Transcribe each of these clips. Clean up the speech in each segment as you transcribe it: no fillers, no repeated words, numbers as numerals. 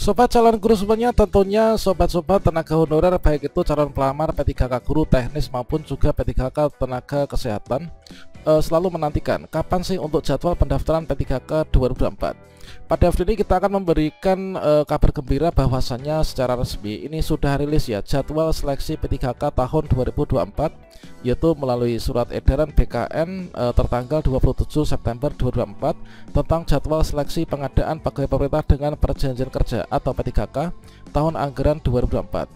Sobat calon guru semuanya, tentunya sobat-sobat tenaga honorer baik itu calon pelamar P3K guru teknis maupun juga P3K tenaga kesehatan selalu menantikan kapan sih untuk jadwal pendaftaran P3K 2024. Pada video ini kita akan memberikan kabar gembira bahwasannya secara resmi ini sudah rilis ya jadwal seleksi P3K tahun 2024, yaitu melalui surat edaran BKN tertanggal 27 September 2024 tentang jadwal seleksi pengadaan pegawai pemerintah dengan perjanjian kerja atau P3K tahun anggaran 2024.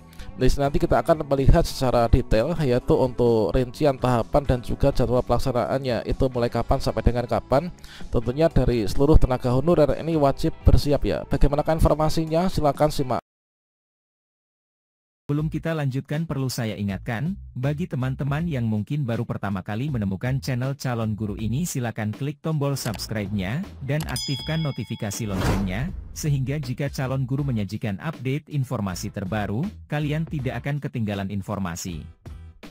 Nanti kita akan melihat secara detail yaitu untuk rincian tahapan dan juga jadwal pelaksanaannya itu mulai kapan sampai dengan kapan. Tentunya dari seluruh tenaga honorer ini wajib bersiap ya. Bagaimanakah informasinya? Silakan simak. Sebelum kita lanjutkan, perlu saya ingatkan, bagi teman-teman yang mungkin baru pertama kali menemukan channel Calon Guru ini, silakan klik tombol subscribe-nya dan aktifkan notifikasi loncengnya, sehingga jika Calon Guru menyajikan update informasi terbaru, kalian tidak akan ketinggalan informasi.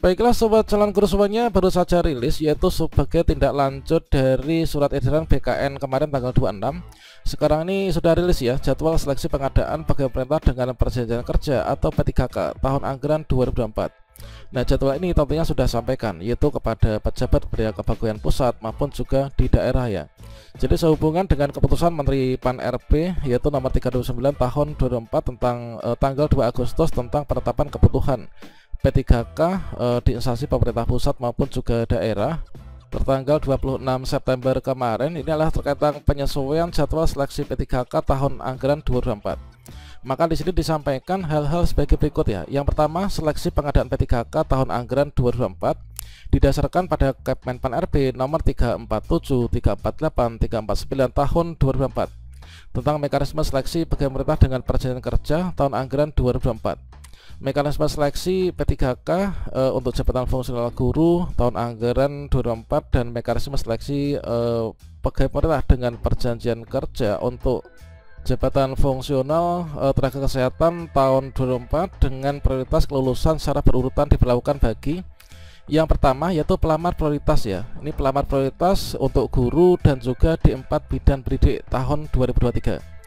Baiklah sobat calon guru semuanya, baru saja rilis yaitu sebagai tindak lanjut dari surat edaran BKN kemarin tanggal 26. Sekarang ini sudah rilis ya jadwal seleksi pengadaan pegawai pemerintah dengan perjanjian kerja atau P3K tahun anggaran 2024. Nah, jadwal ini tentunya sudah sampaikan yaitu kepada pejabat pemberdayaan kepegawaian pusat maupun juga di daerah ya. Jadi sehubungan dengan keputusan Menteri Pan RB yaitu nomor 329 tahun 2024 tentang tanggal 2 Agustus tentang penetapan kebutuhan P3K di instansi pemerintah pusat maupun juga daerah tertanggal 26 September kemarin, ini adalah terkait dengan penyesuaian jadwal seleksi P3K tahun anggaran 2024. Maka di sini disampaikan hal-hal sebagai berikut ya. Yang pertama, seleksi pengadaan P3K tahun anggaran 2024 didasarkan pada Kepmenpan RB nomor 347, 348, 349 tahun 2024 tentang mekanisme seleksi pegawai pemerintah dengan perjanjian kerja tahun anggaran 2024. Mekanisme seleksi P3K untuk jabatan fungsional guru tahun anggaran 2024 dan mekanisme seleksi pegawai pemerintah dengan perjanjian kerja untuk jabatan fungsional tenaga kesehatan tahun 2024 dengan prioritas kelulusan secara berurutan diberlakukan bagi yang pertama yaitu pelamar prioritas ya. Ini pelamar prioritas untuk guru dan juga di 4 bidang pendidik tahun 2023.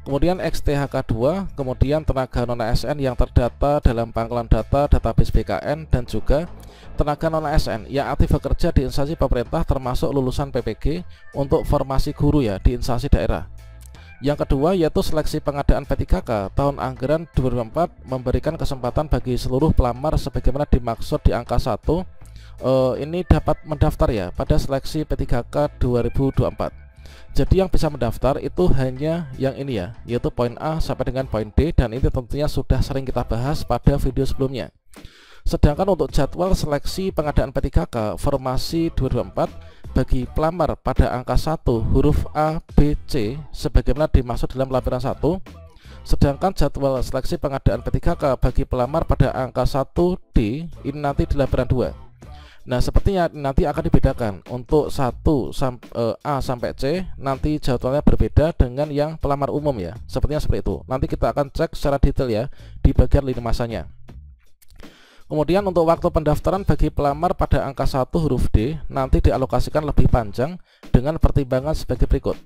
Kemudian XTHK 2, kemudian tenaga non-ASN yang terdata dalam pangkalan data database BKN dan juga tenaga non-ASN yang aktif bekerja di instansi pemerintah termasuk lulusan PPG untuk formasi guru ya di instansi daerah. Yang kedua yaitu seleksi pengadaan P3K tahun anggaran 2024 memberikan kesempatan bagi seluruh pelamar sebagaimana dimaksud di angka 1 ini dapat mendaftar ya pada seleksi P3K 2024. Jadi yang bisa mendaftar itu hanya yang ini ya, yaitu poin A sampai dengan poin D, dan ini tentunya sudah sering kita bahas pada video sebelumnya. Sedangkan untuk jadwal seleksi pengadaan P3K formasi 2024 bagi pelamar pada angka 1 huruf A, B, C sebagaimana dimaksud dalam lampiran 1. Sedangkan jadwal seleksi pengadaan P3K bagi pelamar pada angka 1 D ini nanti di lampiran 2. Nah, sepertinya nanti akan dibedakan untuk A sampai C nanti jadwalnya berbeda dengan yang pelamar umum ya. Sepertinya seperti itu. Nanti kita akan cek secara detail ya di bagian lini masanya. Kemudian untuk waktu pendaftaran bagi pelamar pada angka 1 huruf D nanti dialokasikan lebih panjang dengan pertimbangan sebagai berikut.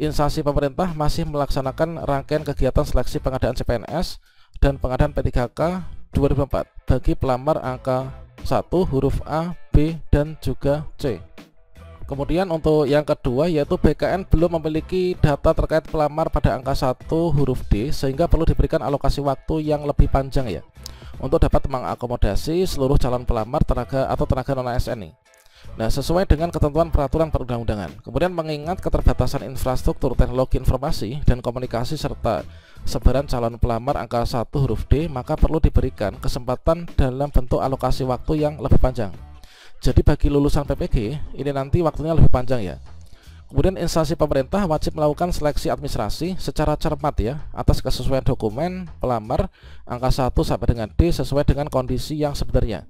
Instansi pemerintah masih melaksanakan rangkaian kegiatan seleksi pengadaan CPNS dan pengadaan P3K 2024 bagi pelamar angka 1 huruf A, B, dan juga C. Kemudian untuk yang kedua yaitu BKN belum memiliki data terkait pelamar pada angka 1 huruf D sehingga perlu diberikan alokasi waktu yang lebih panjang ya untuk dapat mengakomodasi seluruh calon pelamar tenaga atau tenaga non-ASN ini. Nah, sesuai dengan ketentuan peraturan perundang-undangan. Kemudian mengingat keterbatasan infrastruktur teknologi informasi dan komunikasi serta sebaran calon pelamar angka 1 huruf D, maka perlu diberikan kesempatan dalam bentuk alokasi waktu yang lebih panjang. Jadi bagi lulusan PPG ini nanti waktunya lebih panjang ya. Kemudian instansi pemerintah wajib melakukan seleksi administrasi secara cermat ya atas kesesuaian dokumen pelamar angka 1 sampai dengan D sesuai dengan kondisi yang sebenarnya.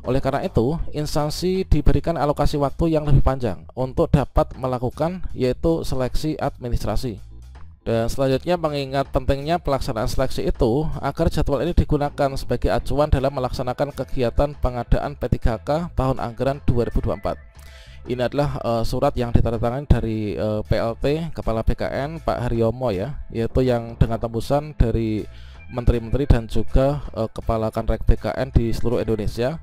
Oleh karena itu, instansi diberikan alokasi waktu yang lebih panjang untuk dapat melakukan yaitu seleksi administrasi. Dan selanjutnya mengingat pentingnya pelaksanaan seleksi itu agar jadwal ini digunakan sebagai acuan dalam melaksanakan kegiatan pengadaan P3K tahun anggaran 2024. Ini adalah surat yang ditandatangani dari PLT Kepala BKN Pak Haryomo ya, yaitu yang dengan tembusan dari menteri-menteri dan juga kepala Kanrek BKN di seluruh Indonesia.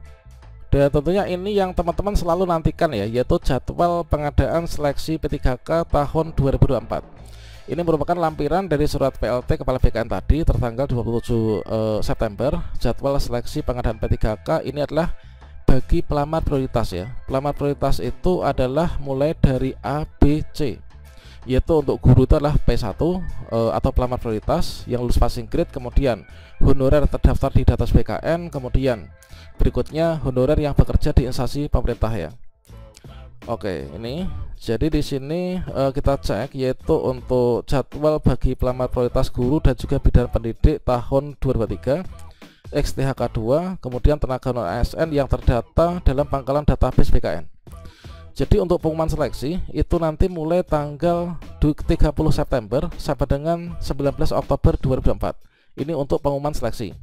Dan tentunya ini yang teman-teman selalu nantikan ya, yaitu jadwal pengadaan seleksi P3K tahun 2024. Ini merupakan lampiran dari surat PLT Kepala BKN tadi tertanggal 27 September. Jadwal seleksi pengadaan P3K ini adalah bagi pelamar prioritas ya. Pelamar prioritas itu adalah mulai dari A, B, C, yaitu untuk guru itu adalah P1 atau pelamar prioritas yang lulus passing grade, kemudian honorer terdaftar di data BKN, kemudian berikutnya honorer yang bekerja di instansi pemerintah ya. Oke, ini jadi di sini kita cek, yaitu untuk jadwal bagi pelamar prioritas guru dan juga bidang pendidik tahun 2023 XTHK 2, kemudian tenaga non ASN yang terdata dalam pangkalan database BKN. Jadi untuk pengumuman seleksi itu nanti mulai tanggal 30 September sampai dengan 19 Oktober 2024. Ini untuk pengumuman seleksi.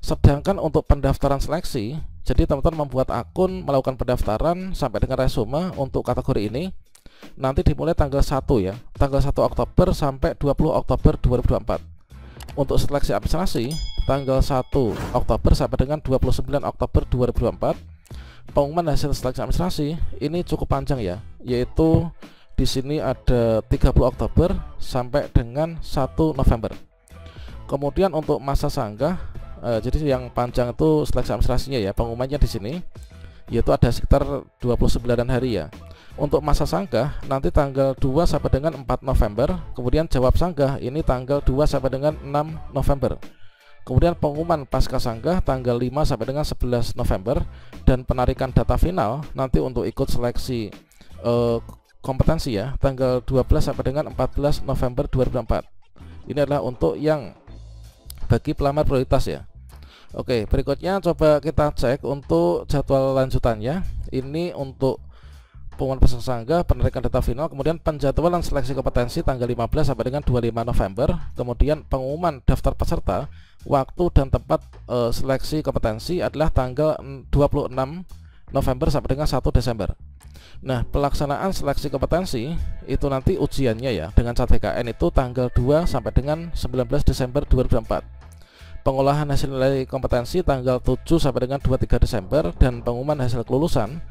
Sedangkan untuk pendaftaran seleksi, jadi teman-teman membuat akun, melakukan pendaftaran sampai dengan resume untuk kategori ini nanti dimulai tanggal 1 ya, tanggal 1 Oktober sampai 20 Oktober 2024. Untuk seleksi administrasi tanggal 1 Oktober sampai dengan 29 Oktober 2024. Pengumuman hasil seleksi administrasi ini cukup panjang ya, yaitu di sini ada 30 Oktober sampai dengan 1 November. Kemudian untuk masa sanggah, jadi yang panjang itu seleksi administrasinya ya, pengumumannya di sini yaitu ada sekitar 29 hari ya. Untuk masa sanggah nanti tanggal 2 sampai dengan 4 November, kemudian jawab sanggah ini tanggal 2 sampai dengan 6 November. Kemudian pengumuman pasca sanggah tanggal 5 sampai dengan 11 November, dan penarikan data final nanti untuk ikut seleksi kompetensi ya, tanggal 12 sampai dengan 14 November 2024. Ini adalah untuk yang bagi pelamar prioritas ya. Oke, berikutnya coba kita cek untuk jadwal lanjutannya. Ini untuk pengumuman pasca sanggah, penarikan data final, kemudian penjadwalan seleksi kompetensi tanggal 15 sampai dengan 25 November, kemudian pengumuman daftar peserta, waktu dan tempat seleksi kompetensi adalah tanggal 26 November sampai dengan 1 Desember. Nah, pelaksanaan seleksi kompetensi itu nanti ujiannya ya dengan cat BKN itu tanggal 2 sampai dengan 19 Desember 2024. Pengolahan hasil nilai kompetensi tanggal 7 sampai dengan 23 Desember, dan pengumuman hasil kelulusan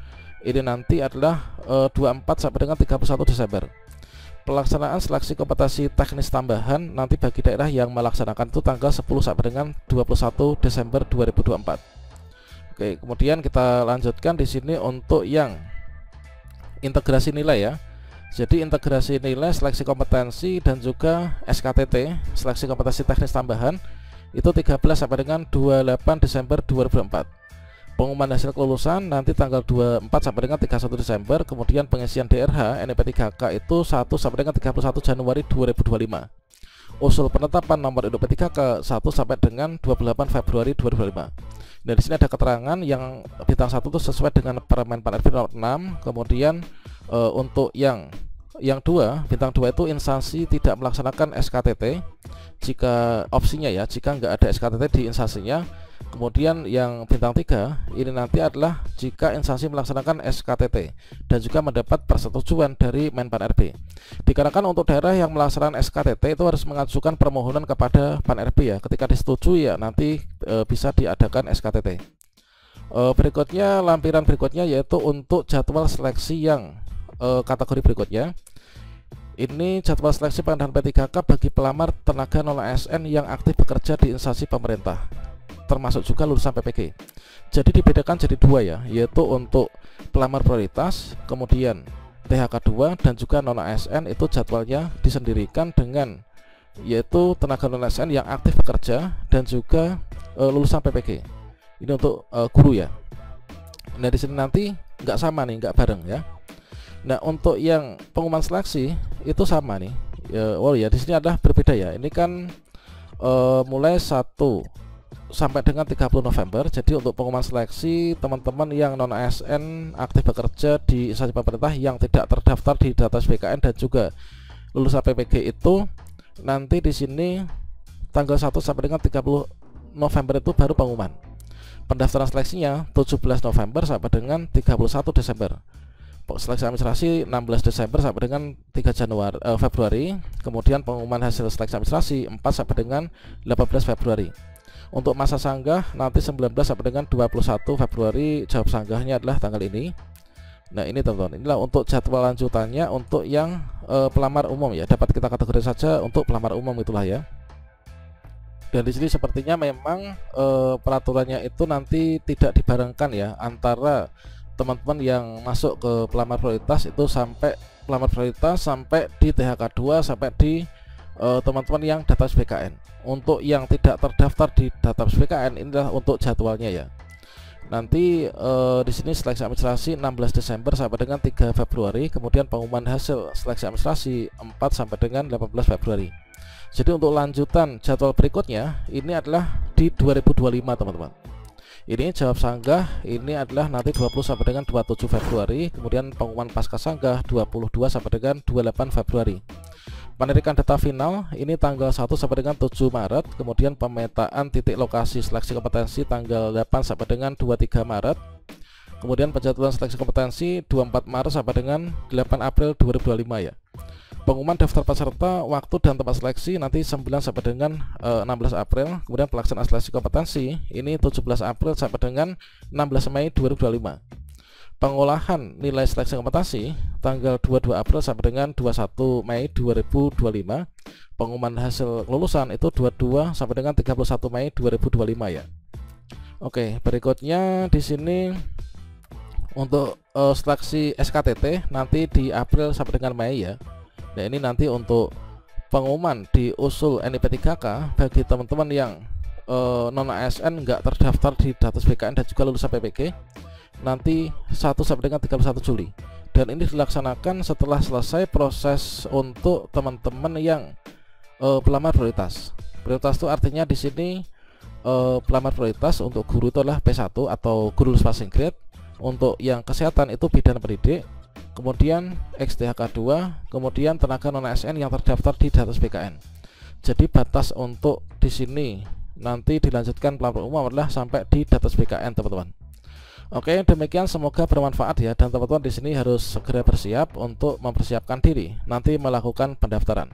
ini nanti adalah 24 sampai dengan 31 Desember. Pelaksanaan seleksi kompetensi teknis tambahan nanti bagi daerah yang melaksanakan itu tanggal 10 sampai dengan 21 Desember 2024. Oke, kemudian kita lanjutkan di sini untuk yang integrasi nilai ya. Jadi integrasi nilai seleksi kompetensi dan juga SKTT seleksi kompetensi teknis tambahan itu 13 sampai dengan 28 Desember 2024. Pengumuman hasil kelulusan nanti tanggal 24 sampai dengan 31 Desember, kemudian pengisian DRH NIP3K itu 1 sampai dengan 31 Januari 2025. Usul penetapan nomor induk P3K 1 sampai dengan 28 Februari 2025. Dan di sini ada keterangan yang bintang 1 itu sesuai dengan Permen Pan RB nomor 6. Kemudian untuk yang 2, bintang 2 itu instansi tidak melaksanakan SKTT jika opsinya ya, jika nggak ada SKTT di instansinya. Kemudian yang bintang 3 ini nanti adalah jika instansi melaksanakan SKTT dan juga mendapat persetujuan dari Menpan RB. Dikarenakan untuk daerah yang melaksanakan SKTT itu harus mengajukan permohonan kepada Pan RB ya. Ketika disetujui ya nanti bisa diadakan SKTT. Berikutnya, lampiran berikutnya yaitu untuk jadwal seleksi yang kategori berikutnya. Ini jadwal seleksi pengadaan P3K bagi pelamar tenaga non ASN yang aktif bekerja di instansi pemerintah, termasuk juga lulusan PPG. Jadi dibedakan jadi 2 ya, yaitu untuk pelamar prioritas, kemudian THK 2 dan juga non ASN itu jadwalnya disendirikan dengan yaitu tenaga non ASN yang aktif bekerja dan juga lulusan PPG. Ini untuk guru ya. Nah di sini nanti nggak sama nih, nggak bareng ya. Nah untuk yang pengumuman seleksi itu sama nih. Oh ya, di sini adalah berbeda ya. Ini kan mulai 1 sampai dengan 30 November. Jadi untuk pengumuman seleksi teman-teman yang non ASN aktif bekerja di instansi pemerintah yang tidak terdaftar di data BKN dan juga lulusan PPG itu nanti di sini tanggal 1 sampai dengan 30 November itu baru pengumuman. Pendaftaran seleksinya 17 November sampai dengan 31 Desember. seleksi administrasi 16 Desember sampai dengan 3 Februari. Kemudian pengumuman hasil seleksi administrasi 4 sampai dengan 18 Februari. Untuk masa sanggah nanti 19 sampai dengan 21 Februari. Jawab sanggahnya adalah tanggal ini. Nah ini teman-teman, inilah untuk jadwal lanjutannya untuk yang pelamar umum ya. Dapat kita kategori saja untuk pelamar umum itulah ya. Dan di sini sepertinya memang peraturannya itu nanti tidak dibarengkan ya antara teman-teman yang masuk ke pelamar prioritas itu sampai pelamar prioritas sampai di THK2 sampai di teman-teman yang database BKN. Untuk yang tidak terdaftar di database BKN inilah untuk jadwalnya ya. Nanti di sini seleksi administrasi 16 Desember sampai dengan 3 Februari, kemudian pengumuman hasil seleksi administrasi 4 sampai dengan 18 Februari. Jadi untuk lanjutan jadwal berikutnya ini adalah di 2025 teman-teman. Ini jawab sanggah ini adalah nanti 20 sampai dengan 27 Februari, kemudian pengumuman pasca sanggah 22 sampai dengan 28 Februari. Penarikan data final ini tanggal 1 sampai dengan 7 Maret, kemudian pemetaan titik lokasi seleksi kompetensi tanggal 8 sampai dengan 23 Maret. Kemudian penjadwalan seleksi kompetensi 24 Maret sampai dengan 8 April 2025 ya. Pengumuman daftar peserta, waktu dan tempat seleksi nanti 9 sampai dengan 16 April. Kemudian pelaksanaan seleksi kompetensi ini 17 April sampai dengan 16 Mei 2025. Pengolahan nilai seleksi kompetensi tanggal 22 April sampai dengan 21 Mei 2025. Pengumuman hasil kelulusan itu 22 sampai dengan 31 Mei 2025 ya. Oke, berikutnya di sini untuk seleksi SKTT nanti di April sampai dengan Mei ya. Nah ini nanti untuk pengumuman di usul NIP 3K bagi teman-teman yang non ASN nggak terdaftar di database BKN dan juga lulusan PPG nanti 1 sampai dengan 31 Juli. Dan ini dilaksanakan setelah selesai proses untuk teman-teman yang pelamar prioritas. Prioritas itu artinya di sini pelamar prioritas untuk guru itu adalah P1 atau guru lulus passing grade. Untuk yang kesehatan itu bidan pendidik, kemudian XTHK2, kemudian tenaga non ASN yang terdaftar di database BKN. Jadi batas untuk di sini nanti dilanjutkan pelamar umum adalah sampai di database BKN teman-teman. Oke, demikian semoga bermanfaat ya, dan teman-teman di sini harus segera bersiap untuk mempersiapkan diri nanti melakukan pendaftaran.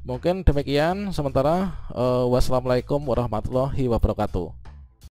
Mungkin demikian sementara. Wassalamualaikum warahmatullahi wabarakatuh.